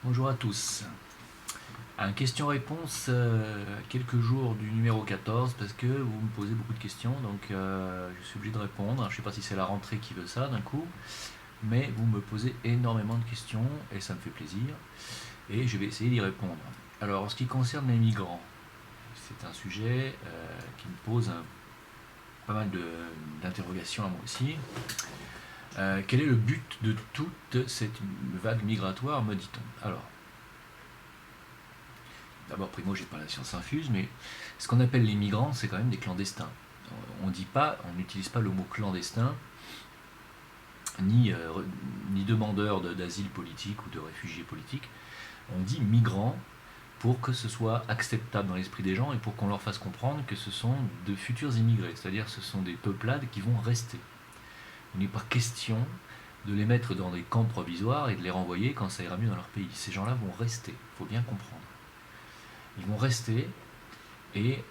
Bonjour à tous. Un question-réponse à quelques jours du numéro 14 parce que vous me posez beaucoup de questions, donc je suis obligé de répondre. Je ne sais pas si c'est la rentrée qui veut ça d'un coup, mais vous me posez énormément de questions et ça me fait plaisir et je vais essayer d'y répondre. Alors en ce qui concerne les migrants, c'est un sujet qui me pose pas mal d'interrogations à moi aussi. Quel est le but de toute cette vague migratoire, me dit-on? Alors, d'abord, primo, j'ai pas la science infuse, mais ce qu'on appelle les migrants, c'est quand même des clandestins. On n'utilise pas le mot clandestin, ni demandeur d'asile politique ou de réfugiés politiques. On dit migrants pour que ce soit acceptable dans l'esprit des gens et pour qu'on leur fasse comprendre que ce sont de futurs immigrés, c'est-à-dire ce sont des peuplades qui vont rester. Il n'est pas question de les mettre dans des camps provisoires et de les renvoyer quand ça ira mieux dans leur pays. Ces gens-là vont rester, il faut bien comprendre. Ils vont rester et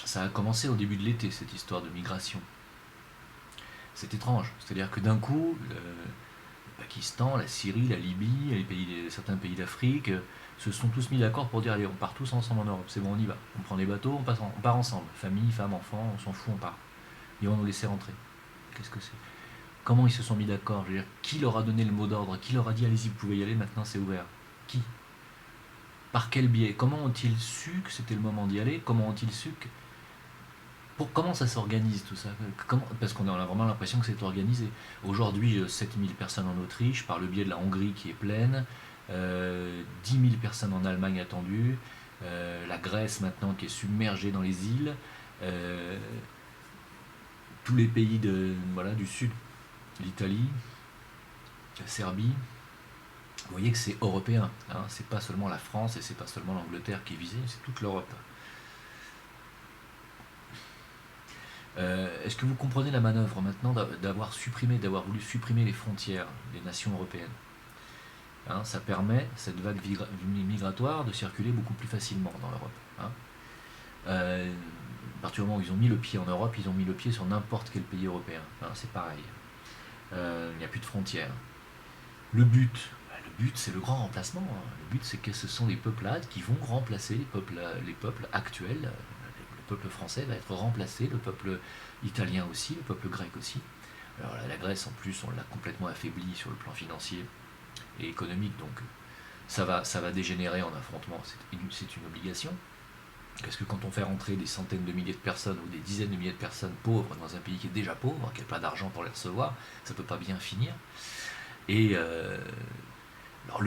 ça a commencé au début de l'été, cette histoire de migration. C'est étrange, c'est-à-dire que d'un coup, le Pakistan, la Syrie, la Libye, certains pays d'Afrique se sont tous mis d'accord pour dire allez, on part tous ensemble en Europe, c'est bon, on y va. On prend les bateaux, on part ensemble. Famille, femmes, enfants, on s'en fout, on part. Ils vont nous laisser rentrer. Qu'est-ce que c'est? Comment ils se sont mis d'accord? Je veux dire, qui leur a donné le mot d'ordre? Qui leur a dit allez-y, vous pouvez y aller, maintenant c'est ouvert? Qui? Par quel biais? Comment ont-ils su que c'était le moment d'y aller? Comment ont-ils su que... Comment ça s'organise tout ça? Parce qu'on a vraiment l'impression que c'est organisé. Aujourd'hui, 7000 personnes en Autriche, par le biais de la Hongrie qui est pleine, 10 000 personnes en Allemagne attendues, la Grèce maintenant qui est submergée dans les îles, tous les pays du sud, l'Italie, la Serbie. Vous voyez que c'est européen, hein, c'est pas seulement la France et c'est pas seulement l'Angleterre qui est visée, c'est toute l'Europe. Est-ce que vous comprenez la manœuvre maintenant d'avoir voulu supprimer les frontières des nations européennes, hein? Ça permet, cette vague migratoire, de circuler beaucoup plus facilement dans l'Europe, hein. À partir du moment où ils ont mis le pied en Europe, ils ont mis le pied sur n'importe quel pays européen, hein, c'est pareil. Il n'y a plus de frontières. Le but c'est le grand remplacement, hein. Le but c'est que ce sont les peuplades qui vont remplacer les peuples actuels. Le peuple français va être remplacé, le peuple italien aussi, le peuple grec aussi. Alors la Grèce en plus on l'a complètement affaibli sur le plan financier et économique, donc ça va dégénérer en affrontement, c'est une obligation. Parce que quand on fait rentrer des centaines de milliers de personnes ou des dizaines de milliers de personnes pauvres dans un pays qui est déjà pauvre, qui n'a pas d'argent pour les recevoir, ça ne peut pas bien finir. Et alors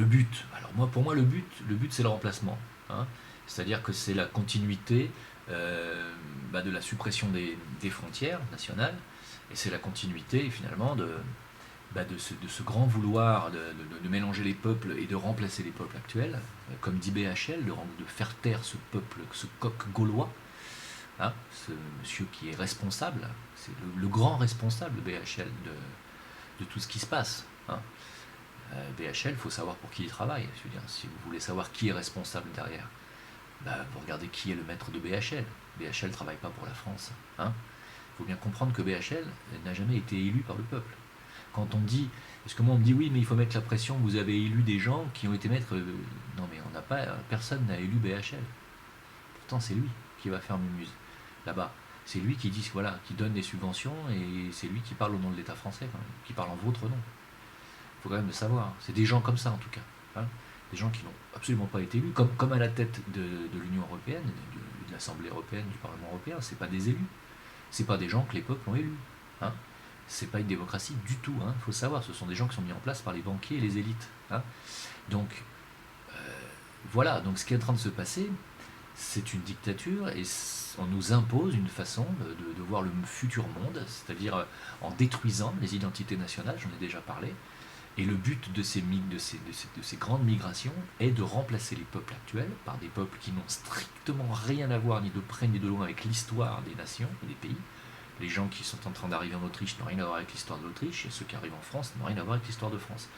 pour moi le but c'est le remplacement, hein. C'est-à-dire que c'est la continuité de la suppression des frontières nationales, et c'est la continuité finalement de ce grand vouloir de mélanger les peuples et de remplacer les peuples actuels, comme dit BHL, de faire taire ce peuple, ce coq gaulois, hein, ce monsieur qui est responsable, c'est le grand responsable BHL de tout ce qui se passe, hein. BHL, il faut savoir pour qui il travaille. Je veux dire, si vous voulez savoir qui est responsable derrière, vous regardez qui est le maître de BHL. BHL ne travaille pas pour la France, hein. Il faut bien comprendre que BHL n'a jamais été élu par le peuple. Quand on dit, parce que moi on me dit oui, mais il faut mettre la pression, vous avez élu des gens qui ont été maîtres. Non, mais on n'a pas, personne n'a élu BHL. Pourtant, c'est lui qui va faire Mumuse là-bas. C'est lui qui dit, voilà, qui donne des subventions et c'est lui qui parle au nom de l'État français, quand même, qui parle en votre nom. Il faut quand même le savoir. C'est des gens comme ça en tout cas, hein. Des gens qui n'ont absolument pas été élus, comme à la tête de l'Union européenne, de l'Assemblée européenne, du Parlement européen. C'est pas des élus, c'est pas des gens que les peuples ont élus, hein. C'est pas une démocratie du tout, hein. Il faut savoir, ce sont des gens qui sont mis en place par les banquiers et les élites, hein. Donc voilà, donc ce qui est en train de se passer, c'est une dictature et on nous impose une façon de voir le futur monde, c'est-à-dire en détruisant les identités nationales, j'en ai déjà parlé. Et le but de ces grandes migrations est de remplacer les peuples actuels par des peuples qui n'ont strictement rien à voir ni de près ni de loin avec l'histoire des nations et des pays. Les gens qui sont en train d'arriver en Autriche n'ont rien à voir avec l'histoire de l'Autriche, et ceux qui arrivent en France n'ont rien à voir avec l'histoire de France.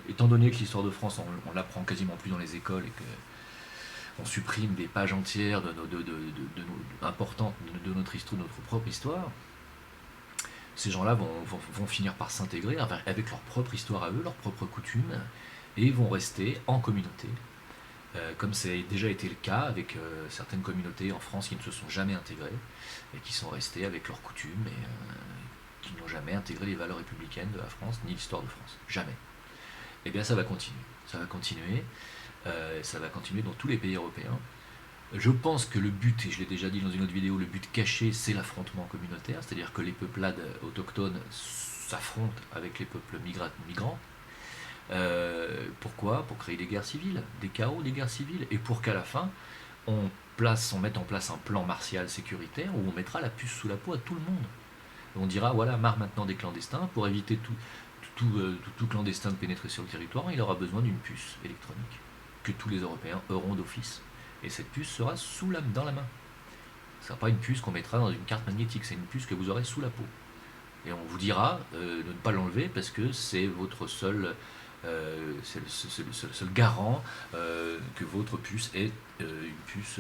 Étant donné que l'histoire de France, on l'apprend quasiment plus dans les écoles et qu'on supprime des pages entières importantes de notre propre histoire, Ces gens-là vont finir par s'intégrer avec leur propre histoire à eux, leurs propres coutumes, et vont rester en communauté, comme ça a déjà été le cas avec certaines communautés en France qui ne se sont jamais intégrées, et qui sont restées avec leurs coutumes, et qui n'ont jamais intégré les valeurs républicaines de la France, ni l'histoire de France. Jamais. Eh bien ça va continuer. Ça va continuer. Ça va continuer dans tous les pays européens. Je pense que le but, et je l'ai déjà dit dans une autre vidéo, le but caché, c'est l'affrontement communautaire, c'est-à-dire que les peuplades autochtones s'affrontent avec les peuples migrants. Pourquoi? Pour créer des guerres civiles, des chaos, des guerres civiles, et pour qu'à la fin, on mette en place un plan martial sécuritaire où on mettra la puce sous la peau à tout le monde. On dira, voilà, marre maintenant des clandestins, pour éviter tout clandestin de pénétrer sur le territoire, il aura besoin d'une puce électronique, que tous les Européens auront d'office. Et cette puce sera dans la main. Ce ne sera pas une puce qu'on mettra dans une carte magnétique, c'est une puce que vous aurez sous la peau. Et on vous dira de ne pas l'enlever parce que c'est votre seul garant que votre puce est une puce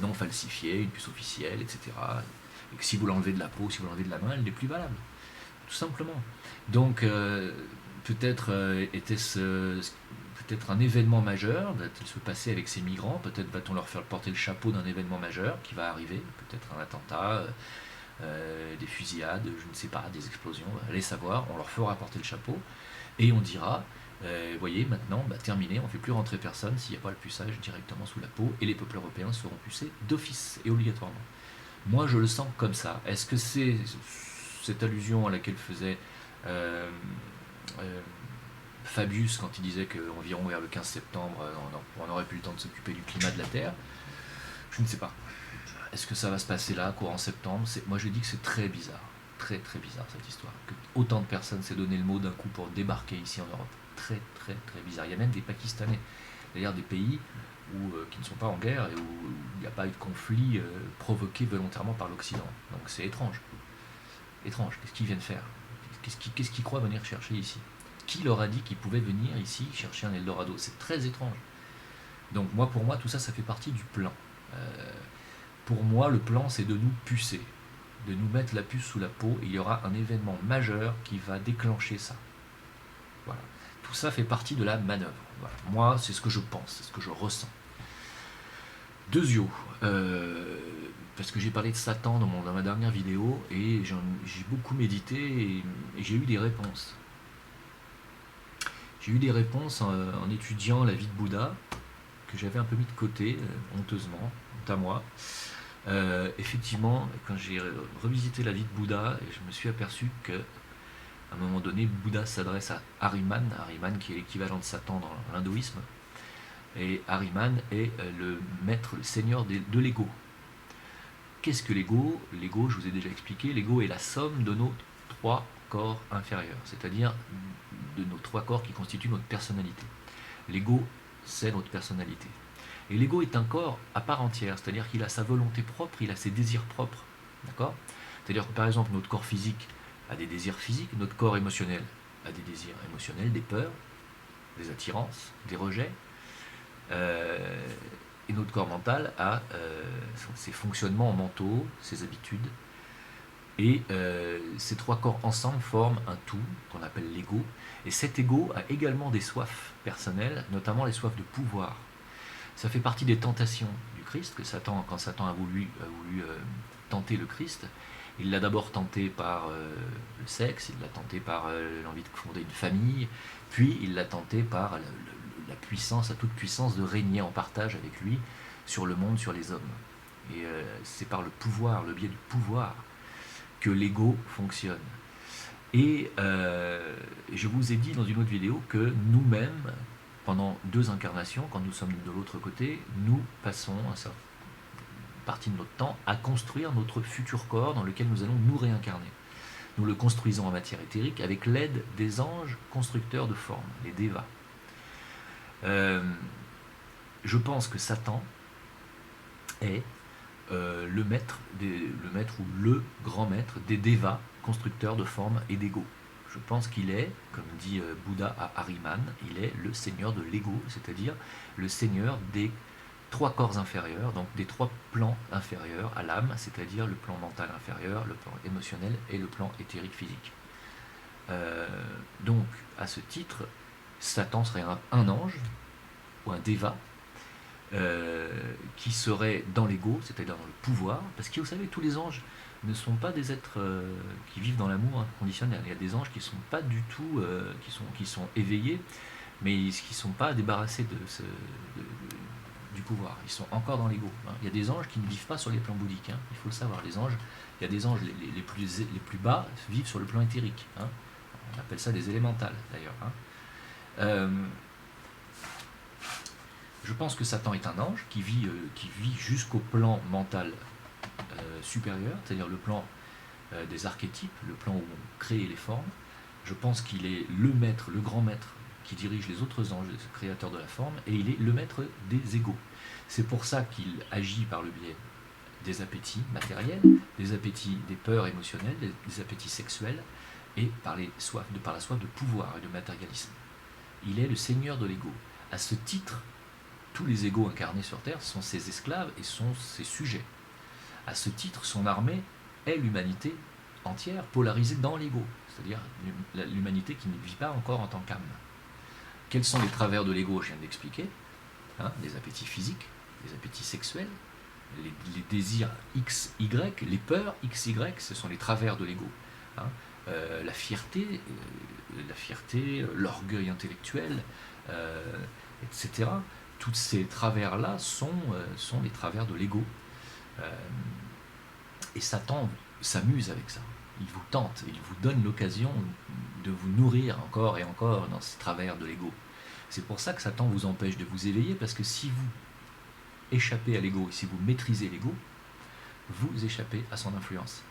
non falsifiée, une puce officielle, etc. Et que si vous l'enlevez de la peau, si vous l'enlevez de la main, elle n'est plus valable. Tout simplement. Donc peut-être était-ce peut-être un événement majeur, va-t-il se passer avec ces migrants, peut-être va-t-on leur faire porter le chapeau d'un événement majeur qui va arriver, peut-être un attentat, des fusillades, je ne sais pas, des explosions, allez savoir, on leur fera porter le chapeau, et on dira, voyez, maintenant, terminé, on ne fait plus rentrer personne s'il n'y a pas le puçage directement sous la peau, et les peuples européens seront pucés d'office et obligatoirement. Moi, je le sens comme ça. Est-ce que c'est cette allusion à laquelle faisait Fabius quand il disait qu'environ vers le 15 septembre, on aurait plus le temps de s'occuper du climat de la Terre? Je ne sais pas. Est-ce que ça va se passer là, courant septembre? Moi, je dis que c'est très bizarre. Très, très bizarre, cette histoire. Que autant de personnes s'est donné le mot d'un coup pour débarquer ici en Europe. Très, très, très bizarre. Il y a même des Pakistanais. D'ailleurs, des pays qui ne sont pas en guerre et où il n'y a pas eu de conflit provoqué volontairement par l'Occident. Donc c'est étrange. Étrange. Qu'est-ce qu'ils viennent faire? Qu'est-ce qu'ils croient venir chercher ici? Qui leur a dit qu'ils pouvaient venir ici chercher un Eldorado? C'est très étrange. Donc pour moi, tout ça, ça fait partie du plan. Pour moi, le plan, c'est de nous pucer, de nous mettre la puce sous la peau, et il y aura un événement majeur qui va déclencher ça. Voilà. Tout ça fait partie de la manœuvre. Voilà. Moi, c'est ce que je pense, c'est ce que je ressens. Parce que j'ai parlé de Satan dans ma dernière vidéo, et j'ai beaucoup médité, et j'ai eu des réponses. J'ai eu des réponses en étudiant la vie de Bouddha, que j'avais un peu mis de côté, honteusement, honte à moi. Effectivement, quand j'ai revisité la vie de Bouddha, je me suis aperçu qu'à un moment donné, Bouddha s'adresse à Ahriman qui est l'équivalent de Satan dans l'hindouisme. Et Ahriman est le maître, le seigneur de l'ego. Qu'est-ce que l'ego? L'ego, je vous ai déjà expliqué, l'ego est la somme de nos 3 corps inférieurs, c'est-à-dire de nos 3 corps qui constituent notre personnalité. L'ego, c'est notre personnalité. Et l'ego est un corps à part entière, c'est-à-dire qu'il a sa volonté propre, il a ses désirs propres. D'accord? C'est-à-dire que par exemple, notre corps physique a des désirs physiques, notre corps émotionnel a des désirs émotionnels, des peurs, des attirances, des rejets, et notre corps mental a ses fonctionnements mentaux, ses habitudes, et ces 3 corps ensemble forment un tout qu'on appelle l'ego, et cet ego a également des soifs personnelles, notamment les soifs de pouvoir. Ça fait partie des tentations du Christ, que quand Satan a voulu tenter le Christ, il l'a d'abord tenté par le sexe, il l'a tenté par l'envie de fonder une famille, puis il l'a tenté par la puissance, la toute puissance de régner en partage avec lui sur le monde, sur les hommes. Et c'est par le pouvoir, le biais du pouvoir, que l'ego fonctionne. Et je vous ai dit dans une autre vidéo que nous-mêmes, pendant 2 incarnations, quand nous sommes de l'autre côté, nous passons une partie de notre temps à construire notre futur corps dans lequel nous allons nous réincarner. Nous le construisons en matière éthérique avec l'aide des anges constructeurs de formes, les Devas. Je pense que Satan est le maître ou le grand maître des Devas, constructeurs de formes et d'ego. Je pense qu'il est, comme dit Bouddha à Ahriman, il est le seigneur de l'ego, c'est-à-dire le seigneur des 3 corps inférieurs, donc des 3 plans inférieurs à l'âme, c'est-à-dire le plan mental inférieur, le plan émotionnel et le plan éthérique physique. Donc, à ce titre, Satan serait un ange, ou un déva, qui serait dans l'ego, c'est-à-dire dans le pouvoir, parce que vous savez, tous les anges ne sont pas des êtres qui vivent dans l'amour inconditionnel. Il y a des anges qui ne sont pas du tout, qui sont éveillés, mais qui ne sont pas débarrassés du pouvoir. Ils sont encore dans l'ego. Hein. Il y a des anges qui ne vivent pas sur les plans bouddhiques. Hein. Il faut le savoir. Les anges, il y a des anges les plus bas vivent sur le plan éthérique. Hein. On appelle ça des élémentales d'ailleurs. Hein. Je pense que Satan est un ange qui vit jusqu'au plan mental supérieur, c'est-à-dire le plan des archétypes, le plan où on crée les formes. Je pense qu'il est le maître, le grand maître qui dirige les autres anges, les créateurs de la forme, et il est le maître des égos. C'est pour ça qu'il agit par le biais des appétits matériels, des appétits, des peurs émotionnelles, des appétits sexuels, et par la soif de pouvoir et de matérialisme. Il est le seigneur de l'ego. À ce titre, tous les égos incarnés sur Terre sont ses esclaves et sont ses sujets. À ce titre, son armée est l'humanité entière polarisée dans l'ego, c'est-à-dire l'humanité qui ne vit pas encore en tant qu'âme. Quels sont les travers de l'ego? Je viens d'expliquer. Hein, les appétits physiques, les appétits sexuels, les désirs X, Y, les peurs X, Y, ce sont les travers de l'ego. Hein. La fierté, l'orgueil intellectuel, etc. Tous ces travers-là sont les travers de l'ego. Et Satan s'amuse avec ça. Il vous tente, il vous donne l'occasion de vous nourrir encore et encore dans ces travers de l'ego. C'est pour ça que Satan vous empêche de vous éveiller, parce que si vous échappez à l'ego, et si vous maîtrisez l'ego, vous échappez à son influence.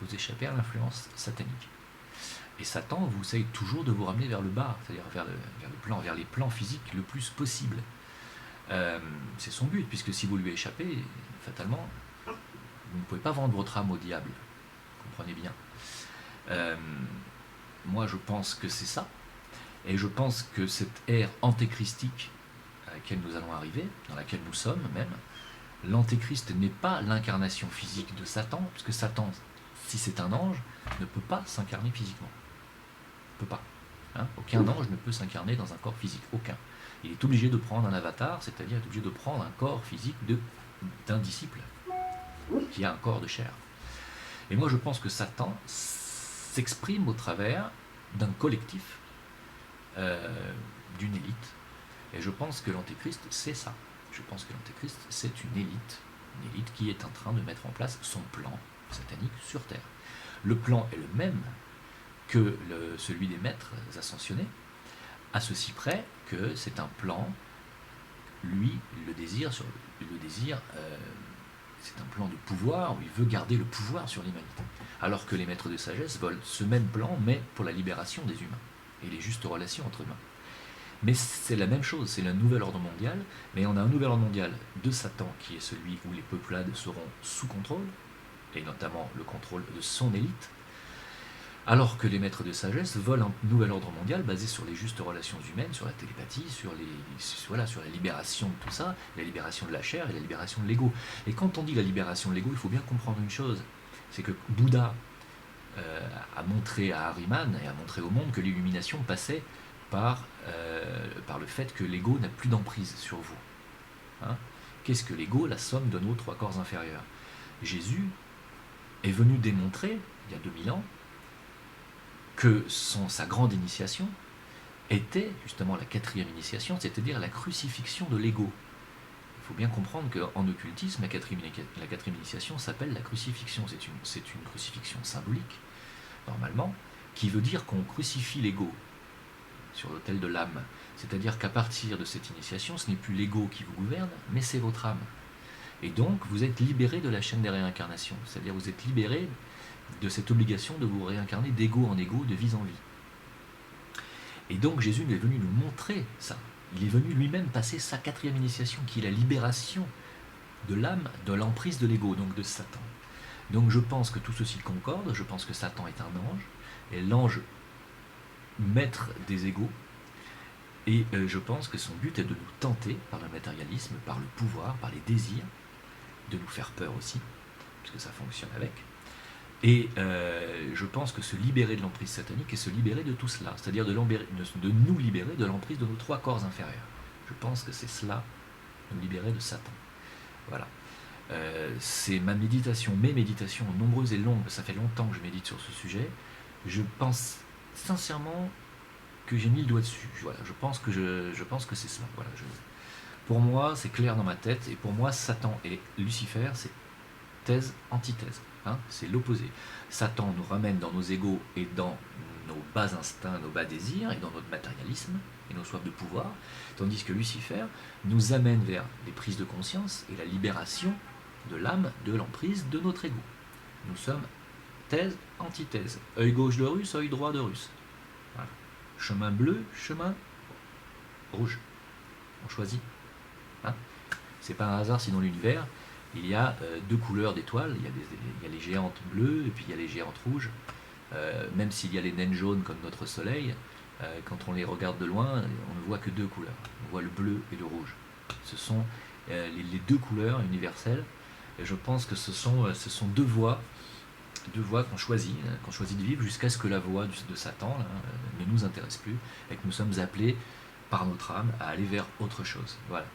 Vous échappez à l'influence satanique. Et Satan vous essaye toujours de vous ramener vers le bas, c'est-à-dire vers les plans physiques le plus possible. C'est son but, puisque si vous lui échappez, fatalement, vous ne pouvez pas vendre votre âme au diable. Comprenez bien. Moi, je pense que c'est ça. Et je pense que cette ère antéchristique à laquelle nous allons arriver, dans laquelle nous sommes même, l'antéchrist n'est pas l'incarnation physique de Satan, puisque Satan, si c'est un ange, ne peut pas s'incarner physiquement. Il ne peut pas. Hein. Aucun ange ne peut s'incarner dans un corps physique. Aucun. Il est obligé de prendre un avatar, c'est-à-dire est obligé de prendre un corps physique d'un disciple qui a un corps de chair. Et moi, je pense que Satan s'exprime au travers d'un collectif, d'une élite. Et je pense que l'antéchrist, c'est ça. Je pense que l'antéchrist, c'est une élite qui est en train de mettre en place son plan satanique sur Terre. Le plan est le même que celui des maîtres ascensionnés, à ceci près que c'est un plan, lui, le désir, c'est un plan de pouvoir, où il veut garder le pouvoir sur l'humanité. Alors que les maîtres de sagesse veulent ce même plan, mais pour la libération des humains, et les justes relations entre humains. Mais c'est la même chose, c'est le nouvel ordre mondial, mais on a un nouvel ordre mondial de Satan, qui est celui où les peuplades seront sous contrôle, et notamment le contrôle de son élite, alors que les maîtres de sagesse veulent un nouvel ordre mondial basé sur les justes relations humaines, sur la télépathie, sur la libération de tout ça, la libération de la chair et la libération de l'ego. Et quand on dit la libération de l'ego, il faut bien comprendre une chose, c'est que Bouddha a montré à Ahriman et a montré au monde que l'illumination passait par le fait que l'ego n'a plus d'emprise sur vous. Hein. Qu'est-ce que l'ego? La somme de nos 3 corps inférieurs. Jésus est venu démontrer, il y a 2000 ans, que sa grande initiation était justement la 4e initiation, c'est-à-dire la crucifixion de l'ego. Il faut bien comprendre qu'en occultisme, la 4e initiation s'appelle la crucifixion. C'est une crucifixion symbolique, normalement, qui veut dire qu'on crucifie l'ego sur l'autel de l'âme. C'est-à-dire qu'à partir de cette initiation, ce n'est plus l'ego qui vous gouverne, mais c'est votre âme. Et donc, vous êtes libéré de la chaîne des réincarnations. C'est-à-dire vous êtes libéré de cette obligation de vous réincarner d'égo en égo, de vie en vie. Et donc Jésus est venu nous montrer ça. Il est venu lui-même passer sa 4e initiation, qui est la libération de l'âme, de l'emprise de l'ego, donc de Satan. Donc je pense que tout ceci concorde, je pense que Satan est un ange, et l'ange maître des égos, Et je pense que son but est de nous tenter par le matérialisme, par le pouvoir, par les désirs, de nous faire peur aussi, puisque ça fonctionne avec. Et je pense que se libérer de l'emprise satanique est se libérer de tout cela, c'est-à-dire de nous libérer de l'emprise de nos 3 corps inférieurs. Je pense que c'est cela, nous libérer de Satan. Voilà. C'est ma méditation, mes méditations nombreuses et longues, ça fait longtemps que je médite sur ce sujet. Je pense sincèrement que j'ai mis le doigt dessus. Voilà, je pense que c'est cela. Voilà, pour moi, c'est clair dans ma tête, et pour moi, Satan et Lucifer, c'est thèse, antithèse. Hein, c'est l'opposé. Satan nous ramène dans nos égos et dans nos bas instincts, nos bas désirs, et dans notre matérialisme et nos soifs de pouvoir, tandis que Lucifer nous amène vers les prises de conscience et la libération de l'âme de l'emprise de notre ego. Nous sommes thèse, antithèse. Œil gauche de Russe, œil droit de Russe. Voilà. Chemin bleu, chemin rouge. On choisit. Hein, c'est pas un hasard si dans l'univers, il y a 2 couleurs d'étoiles, il y a les géantes bleues et puis il y a les géantes rouges. Même s'il y a les naines jaunes comme notre soleil, quand on les regarde de loin, on ne voit que 2 couleurs. On voit le bleu et le rouge. Ce sont les 2 couleurs universelles. Et je pense que ce sont 2 voies qu'on choisit de vivre jusqu'à ce que la voie de Satan là, ne nous intéresse plus et que nous sommes appelés par notre âme à aller vers autre chose. Voilà.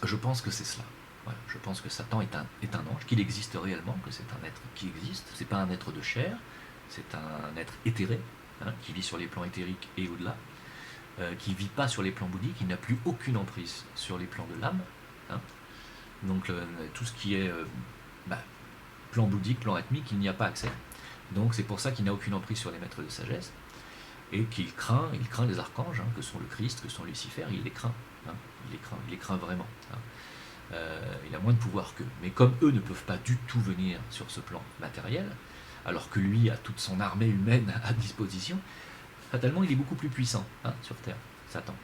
Je pense que c'est cela. Voilà. Je pense que Satan est un ange, qu'il existe réellement, que c'est un être qui existe. C'est pas un être de chair, c'est un être éthéré, hein, qui vit sur les plans éthériques et au-delà, qui ne vit pas sur les plans bouddhiques, il n'a plus aucune emprise sur les plans de l'âme. Hein. Donc tout ce qui est plan bouddhique, plan atmique, il n'y a pas accès. Donc c'est pour ça qu'il n'a aucune emprise sur les maîtres de sagesse, et qu'il craint les archanges, hein, que sont le Christ, que sont Lucifer, il les craint. Hein, il les craint vraiment. Hein. Il a moins de pouvoir qu'eux. Mais comme eux ne peuvent pas du tout venir sur ce plan matériel, alors que lui a toute son armée humaine à disposition, fatalement il est beaucoup plus puissant, hein, sur Terre, Satan.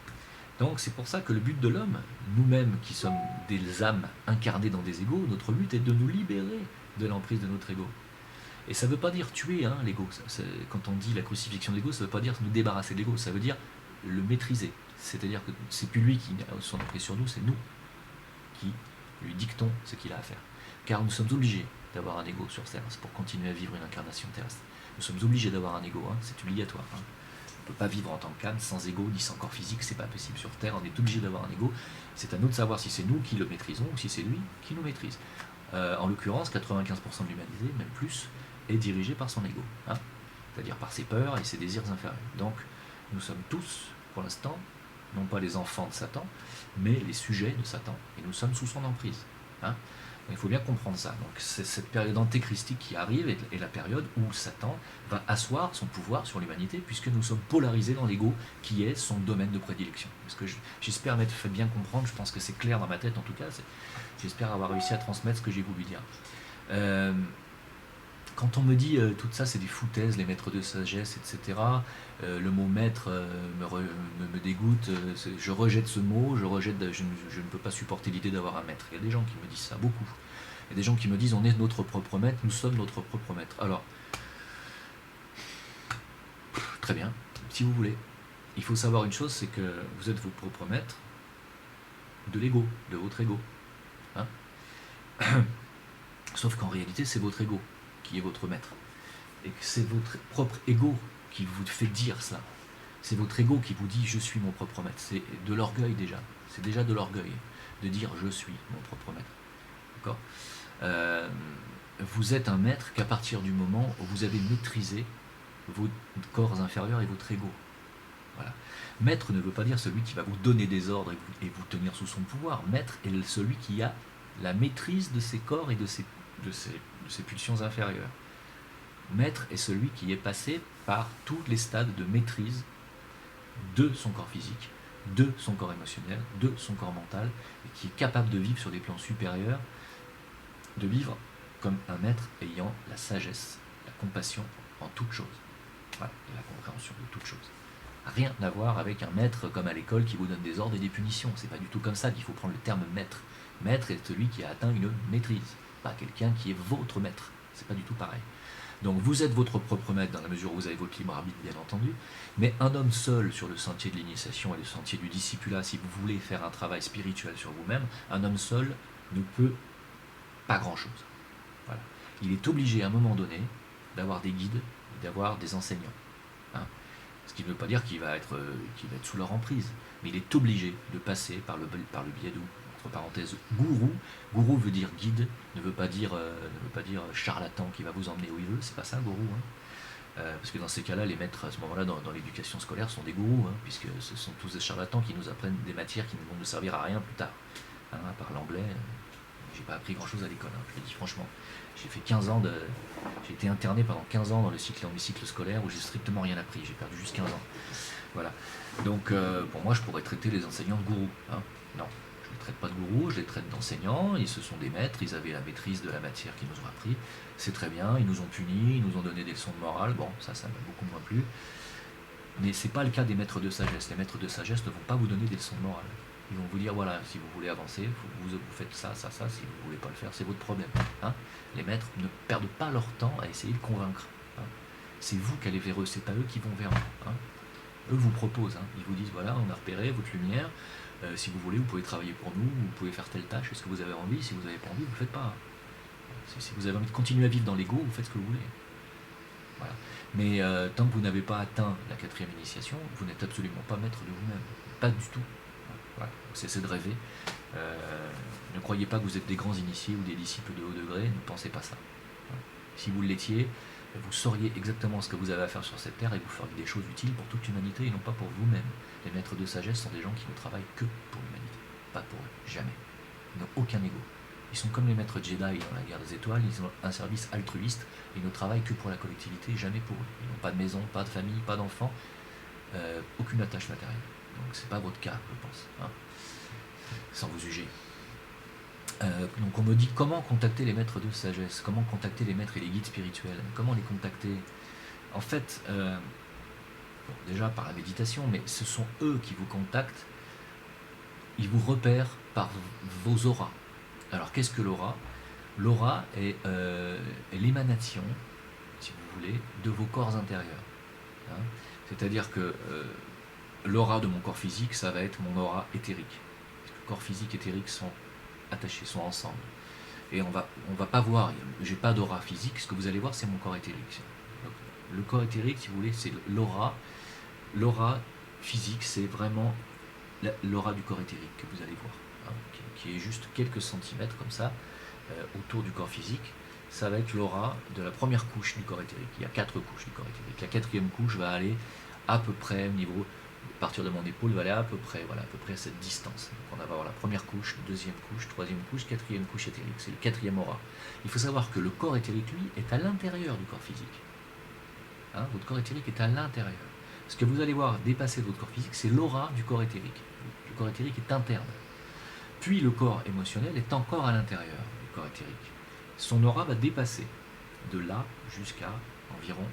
Donc c'est pour ça que le but de l'homme, nous-mêmes qui sommes des âmes incarnées dans des égos, notre but est de nous libérer de l'emprise de notre ego. Et ça ne veut pas dire tuer, hein, l'ego. Quand on dit la crucifixion de l'ego, ça ne veut pas dire nous débarrasser de l'ego, ça veut dire le maîtriser. C'est-à-dire que c'est plus lui qui a son emprise sur nous, c'est nous qui lui dictons ce qu'il a à faire. Car nous sommes obligés d'avoir un ego sur Terre, c'est pour continuer à vivre une incarnation terrestre. Nous sommes obligés d'avoir un ego, hein, c'est obligatoire. Hein. On ne peut pas vivre en tant qu'âme sans ego, ni sans corps physique, c'est pas possible sur Terre, on est obligé d'avoir un ego. C'est à nous de savoir si c'est nous qui le maîtrisons ou si c'est lui qui nous maîtrise. En l'occurrence, 95% de l'humanité, même plus, est dirigé par son ego, hein, c'est-à-dire par ses peurs et ses désirs inférieurs. Donc, nous sommes tous, pour l'instant, non pas les enfants de Satan, mais les sujets de Satan, et nous sommes sous son emprise. Hein. Il faut bien comprendre ça. Donc, c'est cette période antéchristique qui arrive, et la période où Satan va asseoir son pouvoir sur l'humanité, puisque nous sommes polarisés dans l'ego, qui est son domaine de prédilection. Parce que j'espère m'être fait bien comprendre, je pense que c'est clair dans ma tête en tout cas, j'espère avoir réussi à transmettre ce que j'ai voulu dire. Quand on me dit tout ça c'est des foutaises, les maîtres de sagesse, etc., le mot maître me dégoûte, je rejette ce mot, je ne peux pas supporter l'idée d'avoir un maître. Il y a des gens qui me disent ça, beaucoup. Il y a des gens qui me disent on est notre propre maître, nous sommes notre propre maître. Alors, très bien, si vous voulez. Il faut savoir une chose, c'est que vous êtes vos propres maîtres de l'ego, de votre ego. Hein. Sauf qu'en réalité, c'est votre ego qui est votre maître. Et que c'est votre propre ego qui vous fait dire cela. C'est votre ego qui vous dit je suis mon propre maître. C'est de l'orgueil déjà. C'est déjà de l'orgueil de dire je suis mon propre maître. D'accord ? Vous êtes un maître qu'à partir du moment où vous avez maîtrisé vos corps inférieurs et votre ego. Voilà. Maître ne veut pas dire celui qui va vous donner des ordres et vous tenir sous son pouvoir. Maître est celui qui a la maîtrise de ses corps et de ses pulsions inférieures. Maître est celui qui est passé par tous les stades de maîtrise de son corps physique, de son corps émotionnel, de son corps mental, et qui est capable de vivre sur des plans supérieurs, de vivre comme un être ayant la sagesse, la compassion en toute chose. Voilà, et la compréhension de toute chose. Rien à voir avec un maître comme à l'école qui vous donne des ordres et des punitions. C'est pas du tout comme ça qu'il faut prendre le terme maître. Maître est celui qui a atteint une maîtrise, pas quelqu'un qui est votre maître. C'est pas du tout pareil. Donc vous êtes votre propre maître dans la mesure où vous avez votre libre arbitre, bien entendu, mais un homme seul sur le sentier de l'initiation et le sentier du discipulat, si vous voulez faire un travail spirituel sur vous-même, un homme seul ne peut pas grand-chose. Voilà. Il est obligé à un moment donné d'avoir des guides et d'avoir des enseignants. Hein. Ce qui ne veut pas dire qu'il va être sous leur emprise, mais il est obligé de passer par le biais de, entre parenthèses, gourou. Gourou veut dire guide, ne veut pas dire charlatan qui va vous emmener où il veut, c'est pas ça gourou. Hein. Parce que dans ces cas-là, les maîtres à ce moment-là dans l'éducation scolaire sont des gourous, hein, puisque ce sont tous des charlatans qui nous apprennent des matières qui ne vont nous servir à rien plus tard. Hein, à part l'anglais, j'ai pas appris grand-chose à l'école, hein, je le dis franchement. J'ai fait 15 ans j'ai été interné pendant 15 ans dans l'hémicycle scolaire où j'ai strictement rien appris, j'ai perdu juste 15 ans. Voilà. Donc pour moi je pourrais traiter les enseignants de gourous. Hein. Non, je ne les traite pas de gourous, je les traite d'enseignants, ils se sont des maîtres, ils avaient la maîtrise de la matière qu'ils nous ont appris. C'est très bien, ils nous ont punis, ils nous ont donné des leçons de morale, bon ça m'a beaucoup moins plu. Mais c'est pas le cas des maîtres de sagesse. Les maîtres de sagesse ne vont pas vous donner des leçons de morale. Ils vont vous dire, voilà, si vous voulez avancer, vous faites ça, si vous ne voulez pas le faire, c'est votre problème. Hein. Les maîtres ne perdent pas leur temps à essayer de convaincre. Hein. C'est vous qui allez vers eux, c'est pas eux qui vont vers vous. Hein. Eux vous proposent, hein. Ils vous disent, voilà, on a repéré votre lumière, si vous voulez, vous pouvez travailler pour nous, vous pouvez faire telle tâche, est-ce que vous avez envie? Si vous n'avez pas envie, vous ne le faites pas. Si vous avez envie de continuer à vivre dans l'ego, vous faites ce que vous voulez. Voilà. Mais tant que vous n'avez pas atteint la 4e initiation, vous n'êtes absolument pas maître de vous-même. Pas du tout. Voilà. Cessez de rêver. Ne croyez pas que vous êtes des grands initiés ou des disciples de haut degré, ne pensez pas ça. Si vous l'étiez, vous sauriez exactement ce que vous avez à faire sur cette terre et vous feriez des choses utiles pour toute l'humanité et non pas pour vous-même. Les maîtres de sagesse sont des gens qui ne travaillent que pour l'humanité, pas pour eux, jamais. Ils n'ont aucun ego. Ils sont comme les maîtres Jedi dans la guerre des étoiles, ils ont un service altruiste, ils ne travaillent que pour la collectivité, jamais pour eux. Ils n'ont pas de maison, pas de famille, pas d'enfants, aucune attache matérielle. Donc c'est pas votre cas, je pense, hein, sans vous juger. Donc on me dit comment contacter les maîtres de sagesse, comment contacter les maîtres et les guides spirituels, comment les contacter. En fait, déjà par la méditation, mais ce sont eux qui vous contactent, ils vous repèrent par vos auras. Alors qu'est-ce que l'aura? L'aura est l'émanation, si vous voulez, de vos corps intérieurs. Hein. C'est-à-dire que l'aura de mon corps physique, ça va être mon aura éthérique. Le corps physique et éthérique sont attachés, sont ensemble. Et on va pas voir, j'ai pas d'aura physique, ce que vous allez voir c'est mon corps éthérique. Donc, le corps éthérique, si vous voulez, c'est l'aura. L'aura physique, c'est vraiment l'aura du corps éthérique que vous allez voir, hein, qui est juste quelques centimètres comme ça, autour du corps physique. Ça va être l'aura de la première couche du corps éthérique. Il y a 4 couches du corps éthérique. La 4e couche va aller à peu près au niveau, à partir de mon épaule, va aller à peu près à cette distance. Donc on va avoir la première couche, 2e couche, 3e couche, 4e couche éthérique. C'est le 4e aura. Il faut savoir que le corps éthérique, lui, est à l'intérieur du corps physique. Hein, votre corps éthérique est à l'intérieur. Ce que vous allez voir dépasser de votre corps physique, c'est l'aura du corps éthérique. Le corps éthérique est interne. Puis le corps émotionnel est encore à l'intérieur du corps éthérique. Son aura va dépasser de là jusqu'à environ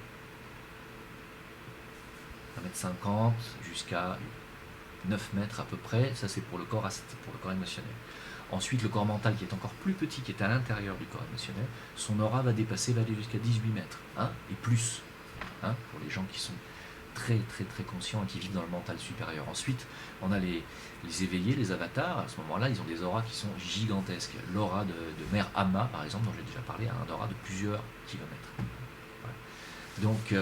1,50 m jusqu'à 9 mètres à peu près. Ça c'est pour le corps émotionnel. Ensuite le corps mental qui est encore plus petit, qui est à l'intérieur du corps émotionnel, son aura va aller jusqu'à 18 mètres, hein, et plus, hein, pour les gens qui sont très très très conscients et qui vivent dans le mental supérieur. Ensuite, on a les éveillés, les avatars. À ce moment-là, ils ont des auras qui sont gigantesques. L'aura de Mère Amma, par exemple, dont j'ai déjà parlé, a un aura de plusieurs kilomètres. Voilà. Donc,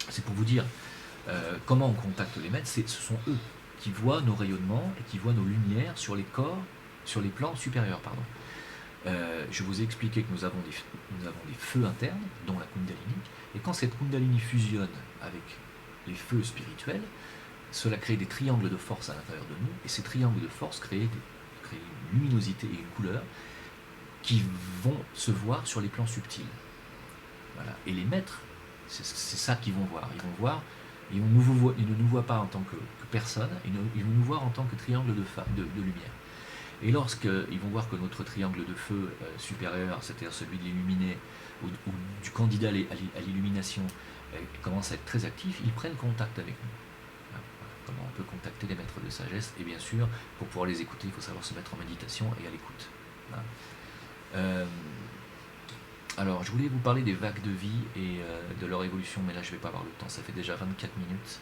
c'est pour vous dire comment on contacte les maîtres. Ce sont eux qui voient nos rayonnements et qui voient nos lumières sur les corps, sur les plans supérieurs, pardon. Je vous ai expliqué que nous avons des feux internes, dont la Kundalini, et quand cette Kundalini fusionne avec les feux spirituels, cela crée des triangles de force à l'intérieur de nous, et ces triangles de force créent une luminosité et une couleur qui vont se voir sur les plans subtils. Voilà. Et les maîtres, c'est ça qu'ils vont voir. Ils ne nous voient pas en tant que personne, ils vont nous voir en tant que triangle de lumière. Et lorsqu'ils vont voir que notre triangle de feu supérieur, c'est-à-dire celui de l'illuminé ou du candidat à l'illumination, commence à être très actif, ils prennent contact avec nous. Voilà. Comment on peut contacter les maîtres de sagesse? Et bien sûr, pour pouvoir les écouter, il faut savoir se mettre en méditation et à l'écoute. Voilà. Alors, je voulais vous parler des vagues de vie et de leur évolution, mais là je vais pas avoir le temps, ça fait déjà 24 minutes.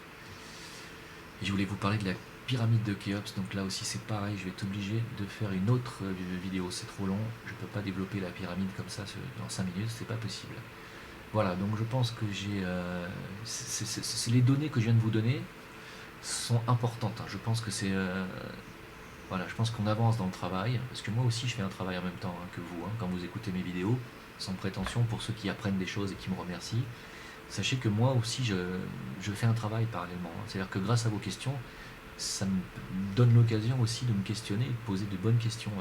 Et je voulais vous parler de la pyramide de Khéops, donc là aussi c'est pareil, je vais être obligé de faire une autre vidéo, c'est trop long, je peux pas développer la pyramide comme ça dans 5 minutes, c'est pas possible. Voilà, donc je pense que j'ai... les données que je viens de vous donner sont importantes, hein. Je pense que c'est... voilà, je pense qu'on avance dans le travail, parce que moi aussi je fais un travail en même temps, hein, que vous, hein, quand vous écoutez mes vidéos, sans prétention, pour ceux qui apprennent des choses et qui me remercient. Sachez que moi aussi je fais un travail parallèlement, hein. C'est-à-dire que grâce à vos questions, ça me donne l'occasion aussi de me questionner, de poser de bonnes questions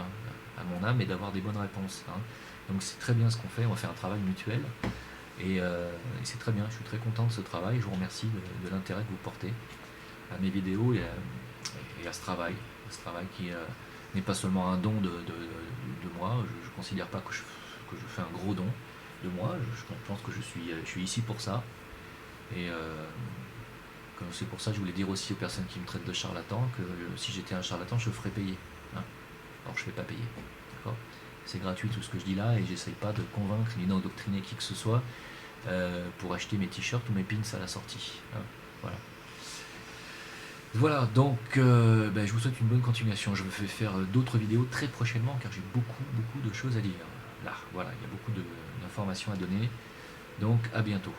à mon âme et d'avoir des bonnes réponses, hein. Donc c'est très bien ce qu'on fait, on va faire un travail mutuel. Et c'est très bien, je suis très content de ce travail, je vous remercie de l'intérêt que vous portez à mes vidéos et à ce travail qui n'est pas seulement un don de moi, je ne considère pas que je fais un gros don de moi, je pense que je suis ici pour ça. Et c'est pour ça que je voulais dire aussi aux personnes qui me traitent de charlatan que si j'étais un charlatan, je ferais payer, hein. Alors je ne fais pas payer, d'accord ? C'est gratuit tout ce que je dis là et j'essaye pas de convaincre ni d'endoctriner qui que ce soit pour acheter mes t-shirts ou mes pins à la sortie, hein. Voilà. Voilà, donc je vous souhaite une bonne continuation. Je vais faire d'autres vidéos très prochainement car j'ai beaucoup de choses à dire. Là, voilà, il y a beaucoup d'informations à donner. Donc à bientôt.